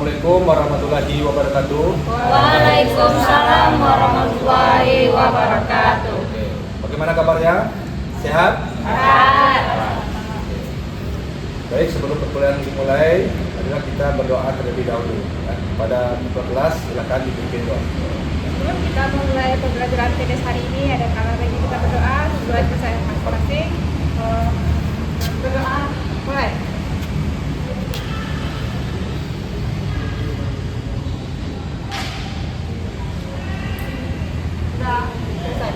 Assalamualaikum warahmatullahi wabarakatuh. Waalaikumsalam warahmatullahi wabarakatuh. Oke. Bagaimana kabarnya? Sehat? Sehat. Baik, sebelum perkuliahan dimulai, adalah kita berdoa terlebih dahulu. Ya. Pada ketua kelas, silakan dipimpin doa. Sebelum kita memulai pembelajaran TDS hari ini, ada kalanya bagi kita berdoa sesuai kepercayaan masing-masing. Berdoa, mulai. Sudah selesai.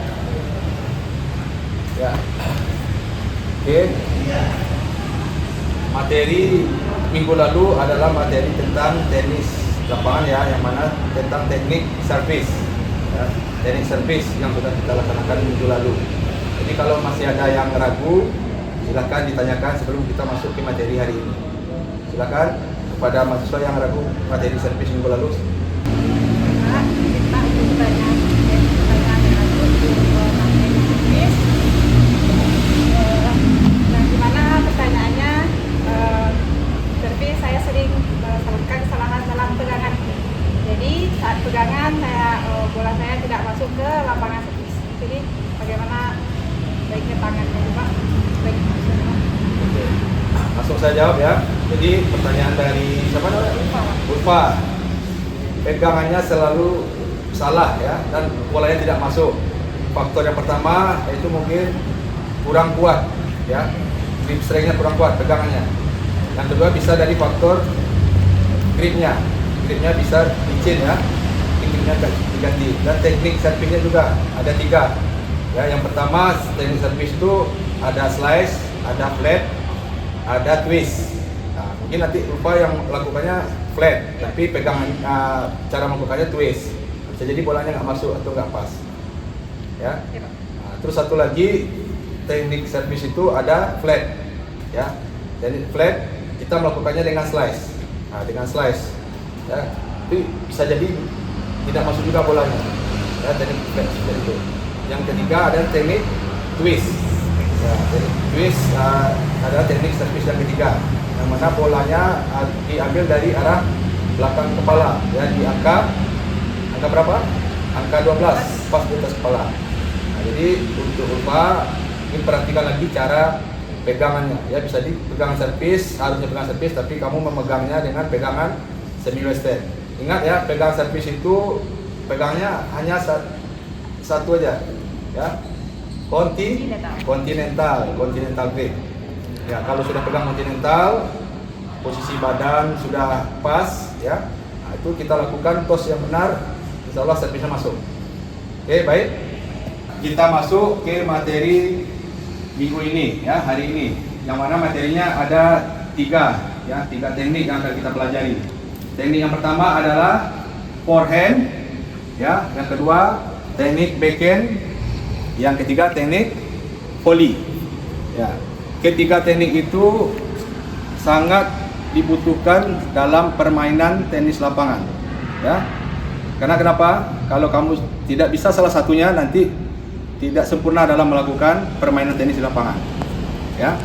Ya. Oke. Materi minggu lalu adalah materi tentang tenis lapangan ya, yang mana tentang teknik servis. Ya, teknik servis yang sudah kita laksanakan minggu lalu. Jadi kalau masih ada yang ragu, silakan ditanyakan sebelum kita masuk ke materi hari ini. Silakan kepada mahasiswa yang ragu materi servis minggu lalu. Kita itu banyak pertanyaan yang ada untuk materi servis. Nah, gimana pertanyaannya? Servis saya sering melakukan kesalahan dalam pegangan. Jadi saat pegangan bola saya tidak masuk ke lapangan servis. Jadi bagaimana baiknya tangannya juga? Baik. Oke. Langsung saya jawab ya. Jadi pertanyaan dari siapa namanya? Ulfa. Pegangannya selalu salah ya, dan bolanya tidak masuk. Faktor yang pertama yaitu mungkin kurang kuat ya, grip strength-nya kurang kuat pegangannya. Yang kedua bisa dari faktor gripnya bisa licin ya, gripnya diganti. Dan teknik servisnya juga ada 3 ya. Yang pertama teknik servis itu ada slice, ada flat, ada twist. Nah, mungkin nanti lupa yang melakukannya flat, tapi pegangan cara melakukannya twist. Bisa jadi bolanya nggak masuk atau nggak pas ya. Nah, terus satu lagi teknik servis itu ada flat ya. Jadi flat kita melakukannya dengan slice. Nah, dengan slice ya, itu bisa jadi tidak masuk juga bolanya ya, teknik flat seperti itu. Yang ketiga ada teknik twist ya, teknik twist adalah teknik servis yang ketiga, yang mana bolanya diambil dari arah belakang kepala ya, di angka berapa? Angka 12 pas di atas kepala. Nah, jadi untuk lupa ini perhatikan lagi cara pegangannya ya. Bisa dipegang servis, harusnya pegang servis, tapi kamu memegangnya dengan pegangan semi western. Ingat ya, pegang servis itu pegangnya hanya satu aja ya, continental grip ya. Kalau sudah pegang continental, posisi badan sudah pas ya, nah, itu kita lakukan tos yang benar, insya Allah servisnya masuk. Oke, baik, kita masuk ke materi minggu ini ya, hari ini, yang mana materinya ada 3 ya, 3 teknik yang akan kita pelajari. Teknik yang pertama adalah forehand ya, yang kedua teknik backhand, yang ketiga teknik volley ya. Ketiga teknik itu sangat dibutuhkan dalam permainan tenis lapangan ya. Karena kenapa? Kalau kamu tidak bisa salah satunya, nanti tidak sempurna dalam melakukan permainan tenis di lapangan ya.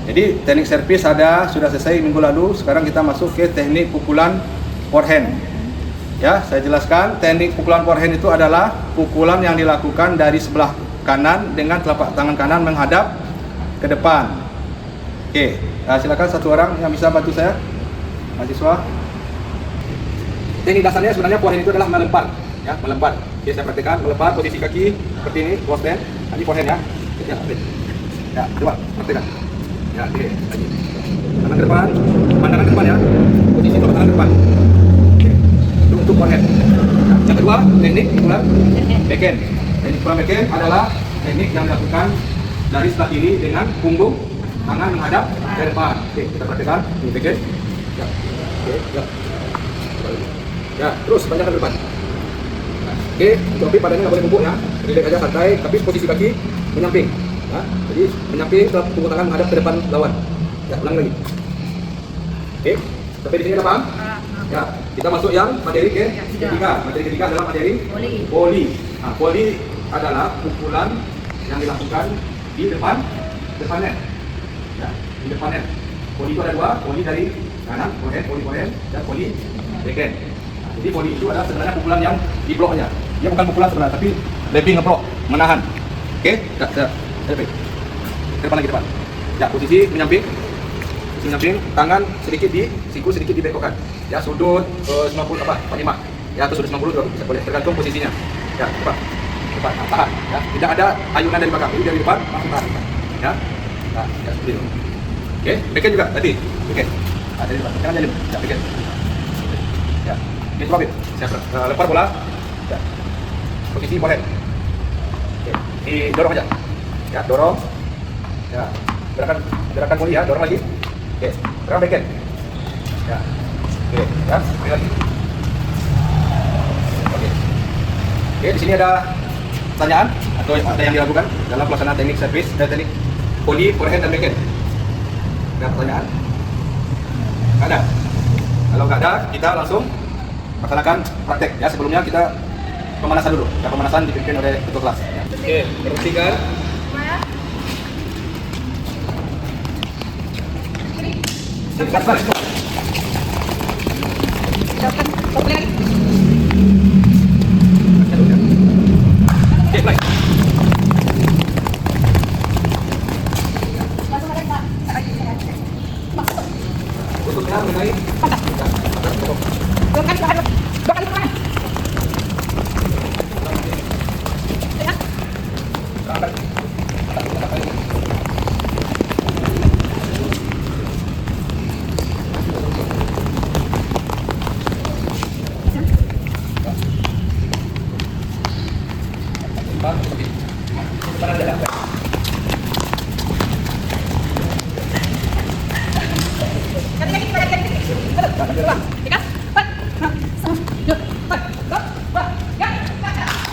Jadi teknik servis sudah selesai minggu lalu. Sekarang kita masuk ke teknik pukulan forehand ya. Saya jelaskan, teknik pukulan forehand itu adalah pukulan yang dilakukan dari sebelah kanan dengan telapak tangan kanan menghadap ke depan. Oke, silakan satu orang yang bisa bantu saya, mahasiswa. Teknik dasarnya sebenarnya forehand itu adalah melempar ya, melempar. Oke, saya praktekkan melempar, posisi kaki seperti ini, cross band. Ini forehand ya. Ya, coba praktekkan. Ya, oke, lagi. Tangan ke depan, pandangan ke depan ya. Posisi telapak tangan ke depan. Oke, itu untuk forehand. Ya. Yang kedua, teknik pukulan backhand. Teknik pukulan backhand adalah teknik yang dilakukan dari sebelah kiri dengan punggung tangan menghadap ke depan. Oke, kita praktekkan. Ini backhand. Ya, oke, ya. Ya, terus panjangkan ke depan. Oke, tapi badannya nggak boleh bungkuk ya, relax aja santai, tapi posisi kaki menyamping ya. Jadi menyamping, punggung tangan menghadap ke depan lawan ya. Ulang lagi. Oke, sampai di sini udah paham? Ya, kita masuk yang materi ketiga. Materi ketiga adalah materi volley. Nah, volley adalah pukulan yang dilakukan di depan net ya, di depan net. Volley itu ada 2, volley dari kanan, volley dan volley backhand. Jadi volley itu adalah sebenarnya pukulan yang di bloknya. Dia bukan pukulan sebenarnya, tapi lebih ngeblok, menahan. Oke, lebih. Ke depan lagi depan. Ya, posisi menyamping. Posisi menyamping, tangan sedikit di siku, sedikit dibengkokkan. Ya, sudut 90 apa? 45. Ya, atau sudut 90 juga bisa boleh, tergantung posisinya. Ya, depan. Depan, tahan. Ya, tidak ada ayunan dari belakang. Jadi dari depan langsung tahan. Ya. Nah, ya seperti itu. Oke, backhand juga tadi. Backhand. Nah, dari depan. Jangan jalan. Ya, backhand. Ya. Oke, coba Bin. Siap. Lempar bola. Ya. Posisi forehand. Oke, didorong aja. Ya, dorong. Ya, gerakan volley ya, dorong lagi. Oke, sekarang backhand. Ya. Oke, ya, sekali lagi. Oke. Oke, di sini ada pertanyaan atau ada yang dilakukan dalam pelaksanaan teknik servis dan teknik volley, forehand dan backhand. Ada pertanyaan? Nggak ada. Kalau nggak ada, kita langsung laksanakan praktek. Ya, sebelumnya kita pemanasan dulu. Ya, pemanasan dipimpin oleh ketua kelas. Ya. Oke, perhatikan. Untuknya mengenai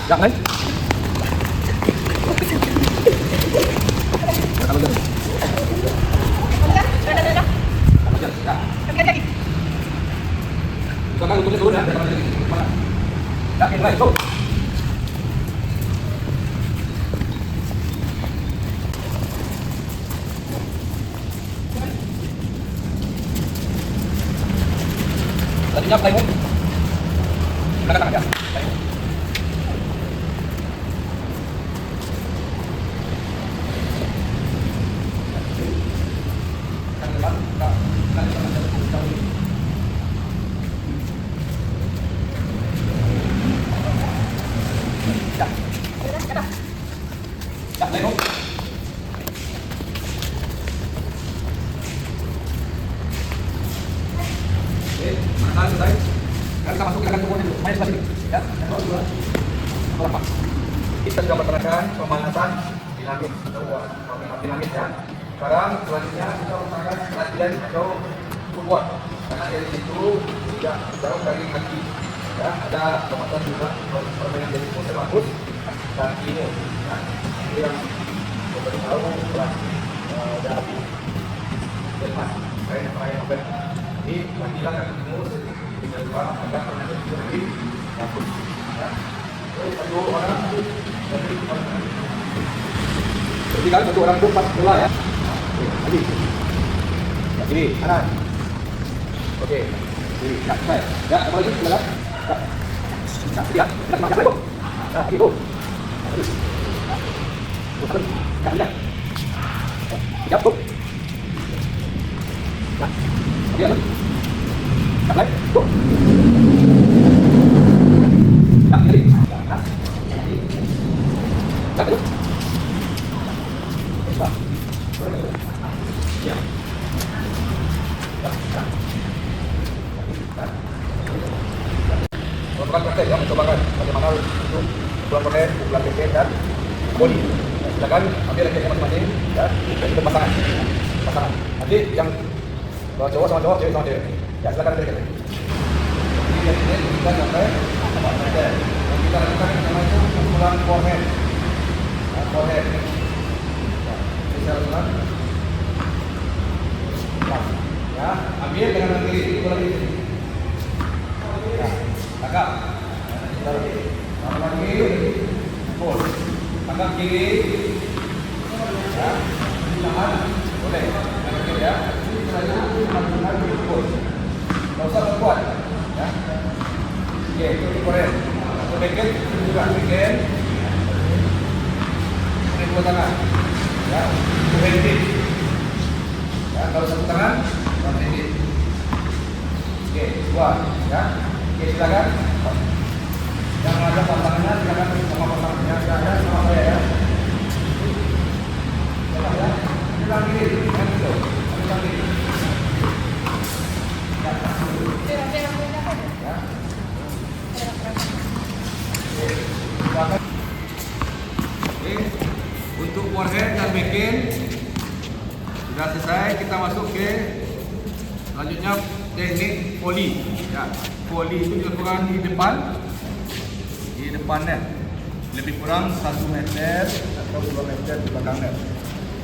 Jangan. Bukan untuknya turun ya. Yakin, baik, go. Tadinya playbook. Belakang tangan ya. Kita sudah melaksanakan pemanasan dinamis atau dinamis ya. Sekarang selanjutnya kita melaksanakan latihan atau footwork. Karena dari situ tidak jauh dari kaki. Ya, ada kemampuan juga permainan dari pusat bagus dan ini. Nah, ini yang kita tahu telah dari depan. Ini latihan kaki timur dengan dua agak lebih bagus. Satu orang jadi kan satu orang itu 4 bola ya. Lagi. Ya, kiri, kanan. Oke. Kiri, ya, saya. Ya, apa lagi? Silakan. Ya. Nah, kiri ya. Kita masuk lagi. Nah, kiri. Terus. Ya, ya. Siap, tuh. Nah. Kiri lagi. Ya, lagi. Tuh. Ya, kiri. Lakukan praktek ya, mencobakan bagaimana untuk pukulan forehand, pukulan backhand dan volley. Silakan ambil raketnya masing-masing ya, dan itu pasangan. Nanti yang cowok sama cowok, cewek sama cewek. Ya, silakan ambil raketnya. Jadi dari ini kita sampai apa saja. Yang kita lakukan namanya pukulan forehand. Forehand. Bisa lakukan. Ya, ambil dengan tangan kiri, pukulan kiri. Ya, tangkap. Taruh kiri. Tangan kiri. Pull. Tangkap kiri. Ya, tangan. Boleh. Tangan kiri ya. Ini saja. Tangan kiri. Pull. Tidak usah berkuat. Ya. Oke, itu forehand. Untuk backhand itu juga backhand. Ini dua tangan. Ya, two handed. Ya, kalau satu tangan, one handed. Oke, dua. Ya. Oke, silakan. Yang ada pantangannya silakan sama pantangannya. Ya, sama saya ya. Coba ya. Bilang gini, kan gitu. Bilang gini. Ya. Ya. Oke, untuk forehand dan backhand sudah selesai. Kita masuk ke selanjutnya teknik volley. Ya, volley itu dilakukan di depan net, lebih kurang 1 meter atau 2 meter di belakang net.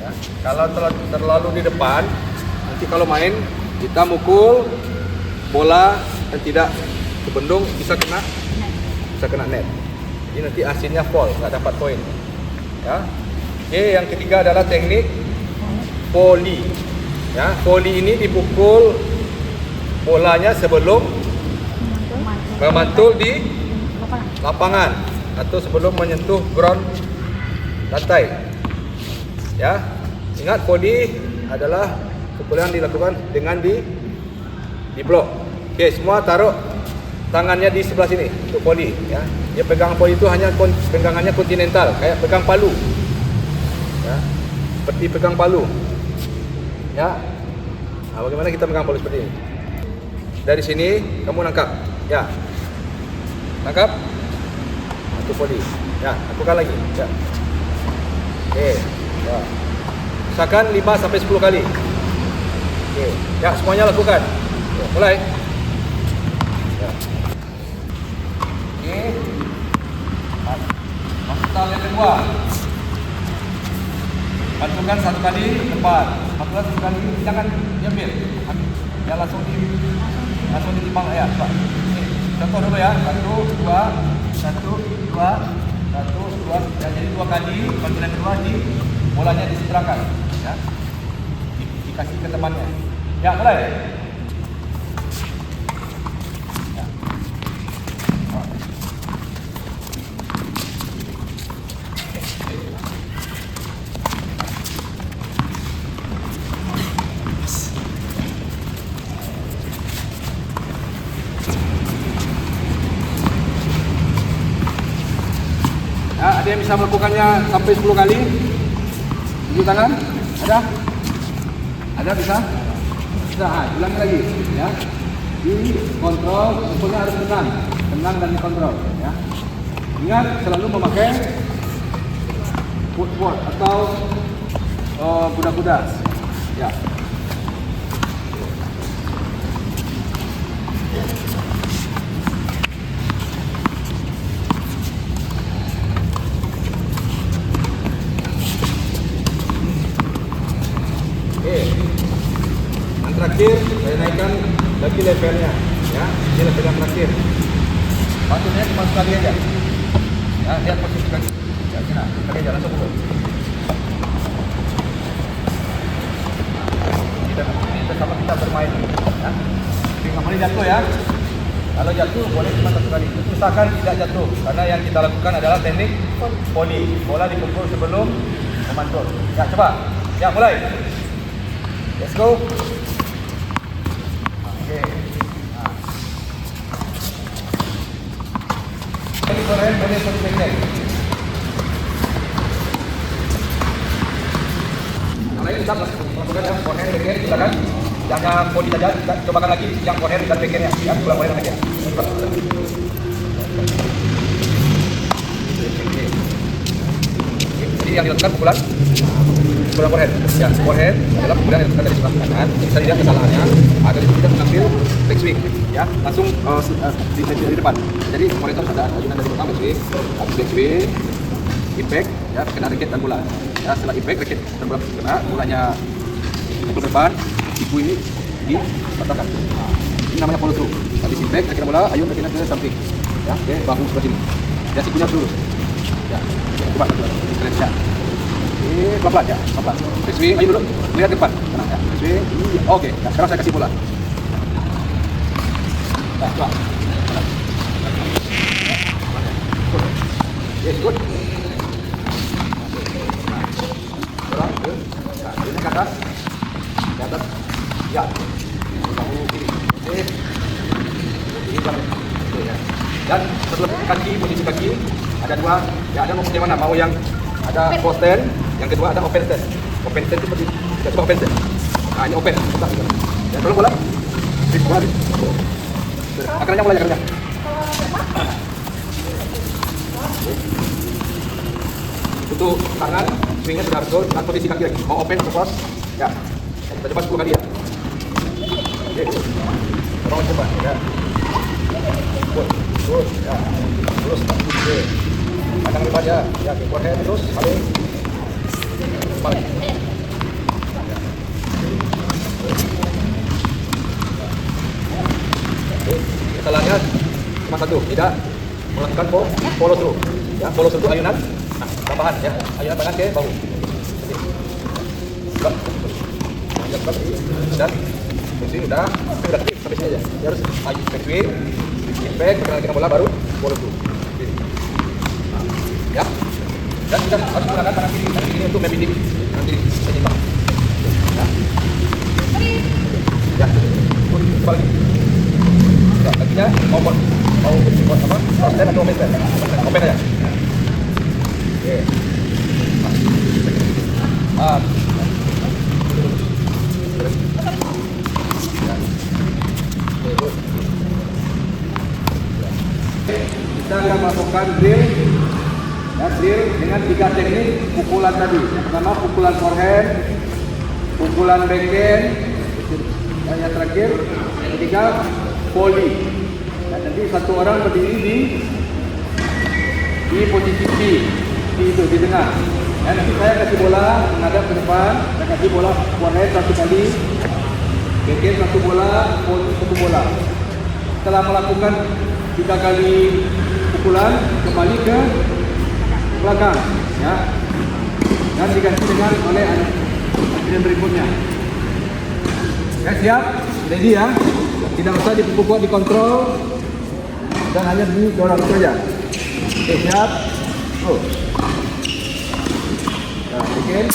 Ya. Kalau terlalu di depan, nanti kalau main kita mukul bola dan tidak ke bendung bisa kena net. Jadi nanti hasilnya foul, nggak dapat poin. Ya. Oke, yang ketiga adalah teknik volley. Ya, volley ini dipukul bolanya sebelum memantul di lapangan atau sebelum menyentuh ground lantai. Ya, ingat volley adalah pukulan dilakukan dengan di blok. Oke, semua taruh tangannya di sebelah sini untuk volley. Ya, dia pegang volley itu hanya pegangannya kontinental, kayak pegang palu. Ya, seperti pegang palu. Ya, nah, bagaimana kita pegang palu seperti ini? Dari sini kamu nangkap. Ya, nangkap. Itu volley. Ya, lakukan lagi. Ya. Oke. Ya. Usahakan 5 sampai 10 kali. Oke. Ya, semuanya lakukan. Ya, mulai. Ya. Oke. Masuk tahap yang kedua. Pantulkan 1 kali depan. Pantulkan 1 kali, jangan diambil. Ya, langsung ditimbang ya, Pak. Contoh dulu ya. 1 2 1 2 1 2. Ya, jadi 2 kali. Pantulan kedua di bolanya diseberangkan. Ya. Dikasih ke temannya. Ya, mulai. Ya. Ya, ada yang bisa melakukannya sampai 10 kali? Tunjuk tangan? Ada? Ada bisa? Bisa, ulangi lagi ya. Dikontrol, pokoknya harus tenang dan dikontrol ya. Ingat selalu memakai footboard atau kuda-kuda ya. Yang terakhir saya naikkan lagi levelnya ya. Ini level yang terakhir. Patutnya cuma sekali aja. Ya, lihat posisi kaki. Ya, sini. Sekali aja langsung pukul. Kita sama kita bermain ya. Tapi nggak boleh jatuh ya. Kalau jatuh boleh cuma 1 kali. Usahakan tidak jatuh karena yang kita lakukan adalah teknik volley. Bola dipukul sebelum memantul. Ya, coba. Ya, mulai. Let's go. Oke. Ini forehand, boleh backhand. Kalau ini kita lakukan yang forehand, backhand, silakan. Jangan volley saja, kita cobakan lagi yang forehand dan backhandnya. Ya, pulang forehand dan backhand. Jadi yang dilakukan pukulan forehand. Ya, forehand adalah pukulan yang dilakukan dari sebelah kanan. Bisa dilihat kesalahannya. Agar kita mengambil backswing, ya, langsung di depan. Jadi forehand itu ada ajunan dari belakang backswing, habis backswing, impact, ya, kena raket dan bola. Ya, setelah impact raket dan bola kena, bolanya ke depan, ibu ini dipatahkan. Nah, ini namanya follow through. Habis impact, kena bola, ayun raket ke samping. Ya, oke, bahu sebelah sini. Ya, sikunya lurus. Ya, coba keren ya. Pelan-pelan ya, pelan-pelan. Backswing, ayo dulu, lihat depan. Tenang ya, backswing. Oke, nah, sekarang saya kasih bola. Ya, coba. Yes, good. Dorong, good. Nah, ini ke atas. Di atas. Ya. Bahu kiri. Oke. Ini jam. Oke, ya. Dan sebelum kaki, posisi kaki ada dua. Ya, ada mau yang mana? Mau yang ada close stand, yang kedua ada open stand. Open stand itu seperti kita coba open stand. Nah, ini open. Ya, tolong bola. Bola. Akarnya mulai akarnya. Untuk tangan, swingnya sudah betul. Dan posisi kaki lagi. Mau open atau close? Ya. Kita coba 10 kali ya. Oke. Tolong coba. Ya. Terus. Ya. Terus. Oke. Pandang depan ya. Ya. Forehead terus. Balik. Balik. Kesalahannya cuma satu, tidak melakukan follow through. Ya, follow through itu ayunan. Nah, tambahan ya, ayunan tangan ke bahu. Dan fungsi udah aktif sampai sini aja. Dia harus backswing, impact, pergerakan bola baru follow through. Ya. Dan kita harus menggunakan tangan kiri untuk membidik tangan kiri penyimbang. Ya. Ya. Balik. Ya, kakinya mau apa? Stand atau open stand? Open aja. Oke. Kita akan masukkan drill, ya, drill dengan 3 teknik pukulan tadi. Yang pertama pukulan forehand, pukulan backhand, dan yang terakhir, yang ketiga volley. Nah, nanti satu orang berdiri di posisi P itu di tengah. Ya, nanti saya kasih bola menghadap ke depan, saya kasih bola forehand 1 kali, backhand 1 bola, volley 1 bola. Setelah melakukan 3 kali pukulan, kembali ke belakang, ya, dan diganti dengan oleh antrian berikutnya. Ya, siap, ready ya. Tidak usah dipukul, dikontrol, dan hanya didorong saja. Oke, siap. Oh. Nah, bikin.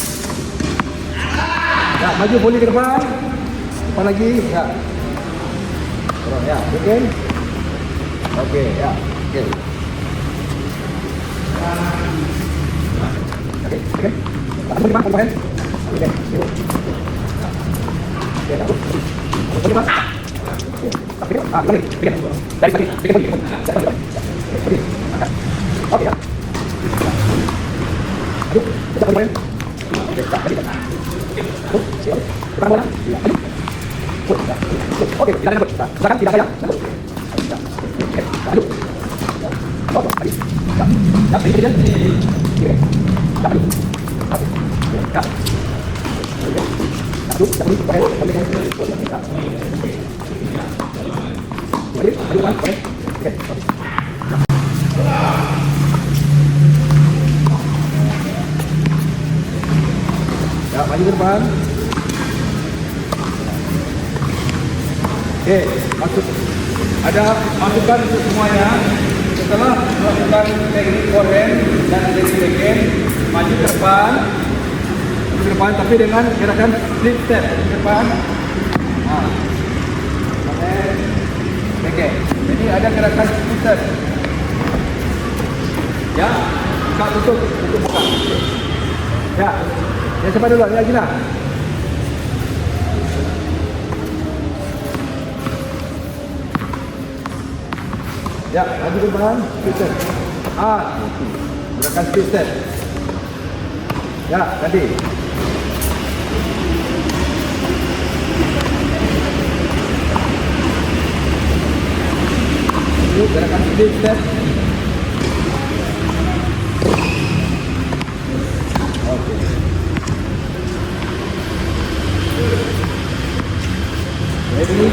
Ya, maju volley ke depan. Depan lagi, ya. Dorong, ya, bikin. Oke, ya, oke. Oke, oke. Tahan di mana, oke. Oke, tahan. Oke, Pak. Balik, bikin. Dari tadi, bikin lagi. Oke, ya. Aduh, kita kemarin. Oke, tadi. Siap. Kita bola. Oke, kita lanjut. Silakan tidak kayak. Oke, aduh. Oh, tadi. Ya, ini dia. Oke. Aduh. Oke. Ya. Aduh, jangan lupa ya. Ya, maju ke depan. Oke, masuk. Ada masukan untuk semuanya. Setelah melakukan teknik forehand dan teknik backhand, maju ke depan, tapi dengan gerakan split step ke depan. Nah, oke, jadi ada gerakan split step. Ya, buka tutup buka. Ya, yang siapa dulu? Ya, Gina. Ya, maju ke depan, split step. Gerakan split step. Ya, tadi. Ini gerakan split step. Oke. Ready?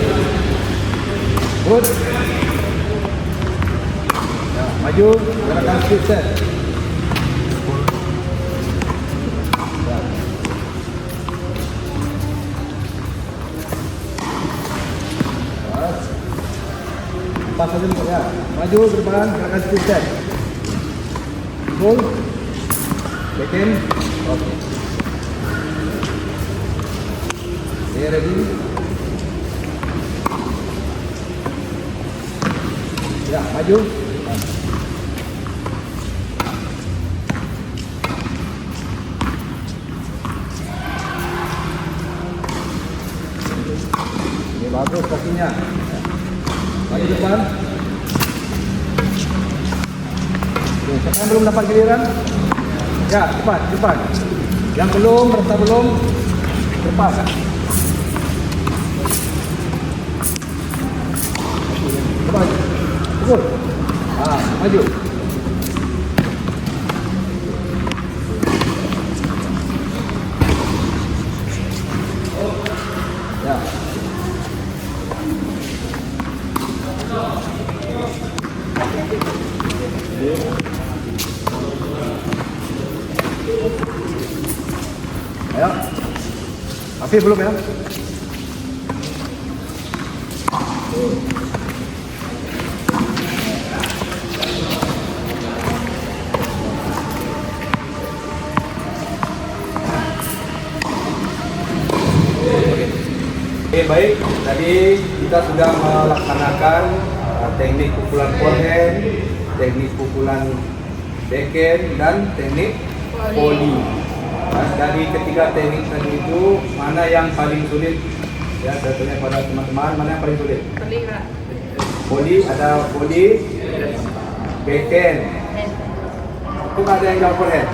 Good. Ya, maju, gerakan split step. Ya, maju ke depan, silakan step. Full. Backhand. Oke. Okay, ready? Ya, maju. Ini bagus kakinya. Maju depan. Oke, siapa yang belum dapat giliran? Ya, cepat. Yang belum, merasa belum, cepat. Cepat. Pukul. Maju. Ya. Ayo. Afif belum ya? Oke, baik. Tadi kita sudah melaksanakan teknik pukulan forehand, teknik pukulan backhand, dan teknik volley. Nah, dari ketiga teknik tadi itu mana yang paling sulit? Ya, saya tanya pada teman-teman, mana yang paling sulit? Volley, ada volley, backhand. Itu ada yang jawab forehand.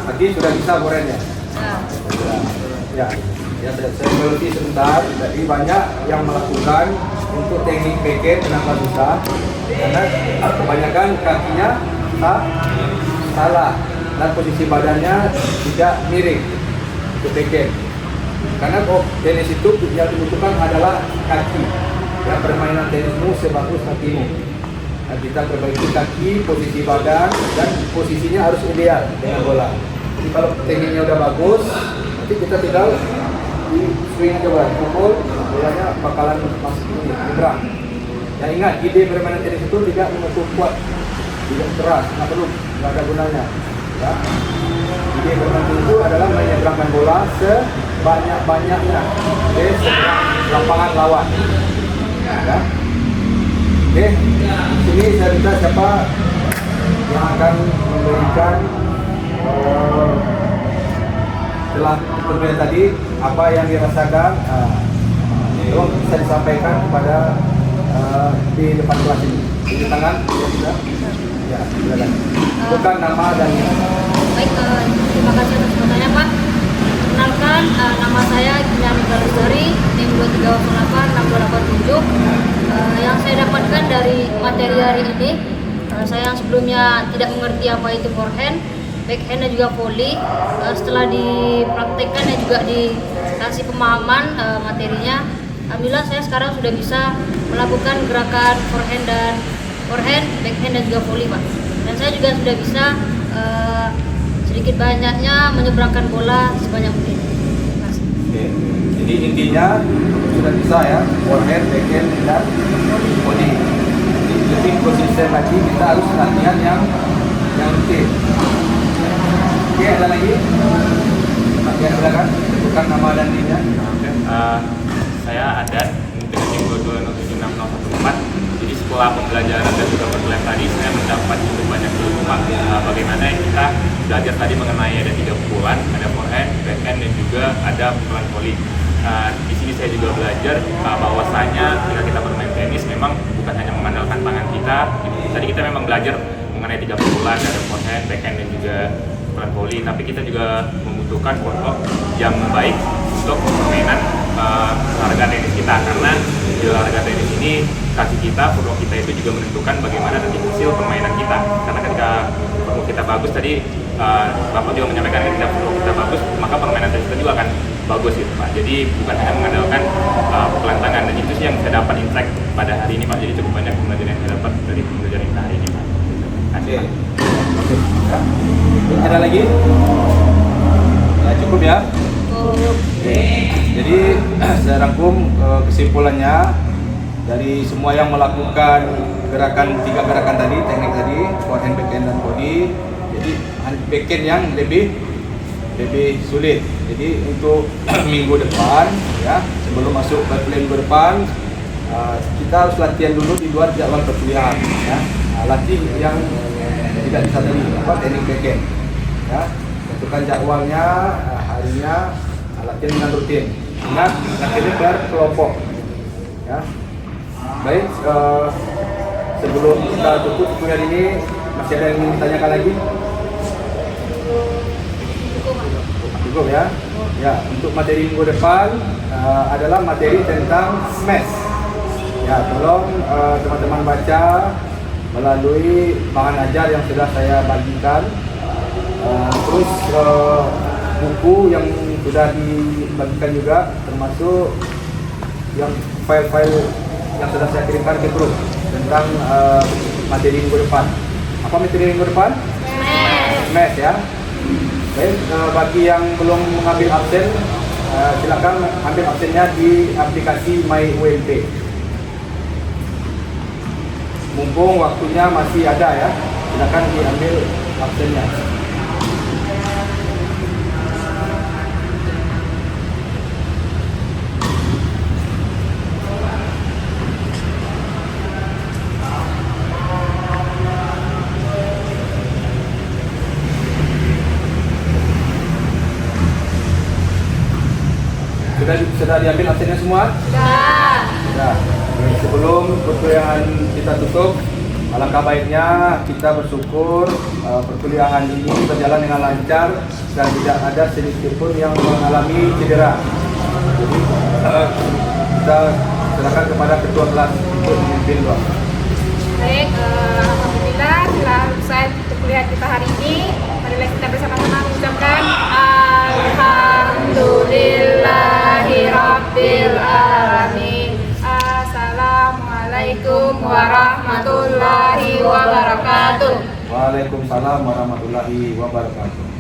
Tadi sudah bisa forehand ya? Ya, saya berhenti sebentar. Jadi banyak yang melakukan untuk teknik backhand. Kenapa susah? Karena kebanyakan kakinya salah dan posisi badannya tidak miring untuk backhand. Karena tenis itu yang dibutuhkan adalah kaki. Ya, permainan tenismu sebagus kakimu. Nah, kita perbaiki kaki, posisi badan, dan posisinya harus ideal dengan bola. Jadi kalau tekniknya udah bagus, nanti kita tinggal di swing aja bola, pukul, bolanya bakalan masuk ini, bergerak. Ya ingat, ide permainan tenis itu tidak memukul kuat, tidak keras, nggak ada gunanya. Ya. Ide permainan tenis itu adalah menyeberangkan bola sebanyak-banyaknya di lapangan lawan. Ya. Oke, sini saya minta siapa yang akan memberikan setelah permainan tadi apa yang dirasakan, itu bisa disampaikan kepada di depan kelas ini. Di tangan, ya, silakan. Bukan nama dan Baik, terima kasih atas pertanyaannya Pak. Perkenalkan, nama saya Gina Mika Lestari, NIM 23086287. Yang saya dapatkan dari materi hari ini, saya yang sebelumnya tidak mengerti apa itu forehand, backhand dan juga volley. Setelah dipraktekkan dan juga dikasih pemahaman materinya, alhamdulillah saya sekarang sudah bisa melakukan gerakan forehand, backhand dan juga volley Pak. Dan saya juga sudah bisa sedikit banyaknya menyeberangkan bola sebanyak mungkin. Terima kasih. Oke. Jadi intinya sudah bisa ya, forehand, backhand, dan volley. Lebih konsisten lagi, kita harus latihan yang rutin. Oke, ada lagi? Latihan silakan, bukan nama dan timnya. Saya ada dengan tim 22076014. Jadi setelah pembelajaran dan juga perkuliahan tadi, saya mendapat cukup banyak keuntungan bagaimana kita belajar tadi mengenai ada 3 pukulan, ada forehand, backhand, dan juga ada pukulan volley. Di sini saya juga belajar bahwasanya ketika kita bermain tenis memang bukan hanya mengandalkan tangan kita. Tadi kita memang belajar mengenai 3 pukulan, ada forehand, backhand, dan juga pukulan volley. Tapi kita juga membutuhkan pokok yang baik untuk permainan olahraga tenis kita, karena di olahraga tenis ini kaki kita, footwork kita itu juga menentukan bagaimana nanti hasil permainan kita. Karena ketika footwork kita bagus tadi, Bapak juga menyampaikan ketika footwork kita bagus, maka permainan tenis kita juga akan bagus gitu Pak. Jadi bukan hanya mengandalkan pukulan tangan, dan itu sih yang saya dapat insight pada hari ini Pak. Jadi cukup banyak pembelajaran yang saya dapat dari pembelajaran kita hari ini Pak. Oke. Ada lagi? Ya, cukup ya. Oke. Jadi saya rangkum kesimpulannya, dari semua yang melakukan tiga gerakan tadi, teknik tadi, forehand, backhand dan body. Jadi backhand yang lebih sulit. Jadi untuk minggu depan ya, sebelum masuk ke minggu depan kita harus latihan dulu di luar jadwal perkuliahan ya. Latih yang tidak bisa tadi teknik backhand ya. Tentukan jadwalnya, harinya, latihan dengan rutin. Ingat latihannya berkelompok ya. Baik, sebelum kita tutup kuliah ini masih ada yang ingin ditanyakan lagi? Cukup ya. Ya, untuk materi minggu depan adalah materi tentang smash. Ya, tolong teman-teman baca melalui bahan ajar yang sudah saya bagikan. Terus buku yang sudah dibagikan juga, termasuk yang file-file yang sudah saya kirimkan ke grup tentang materi minggu depan. Apa materi minggu depan? Smash ya. Baik, bagi yang belum mengambil absen, silakan ambil absennya di aplikasi MyUMP. Mumpung waktunya masih ada ya, silakan diambil absennya. Sudah diambil absennya semua? Sudah. Sebelum perkuliahan kita tutup, alangkah baiknya kita bersyukur perkuliahan ini berjalan dengan lancar dan tidak ada sedikit pun yang mengalami cedera. Jadi kita serahkan kepada ketua kelas untuk memimpin doa. Baik, alhamdulillah setelah selesai perkuliahan kita hari ini, marilah kita bersama-sama mengucapkan Alhamdulillahirabbil alamin. Assalamualaikum warahmatullahi wabarakatuh. Waalaikumsalam warahmatullahi wabarakatuh.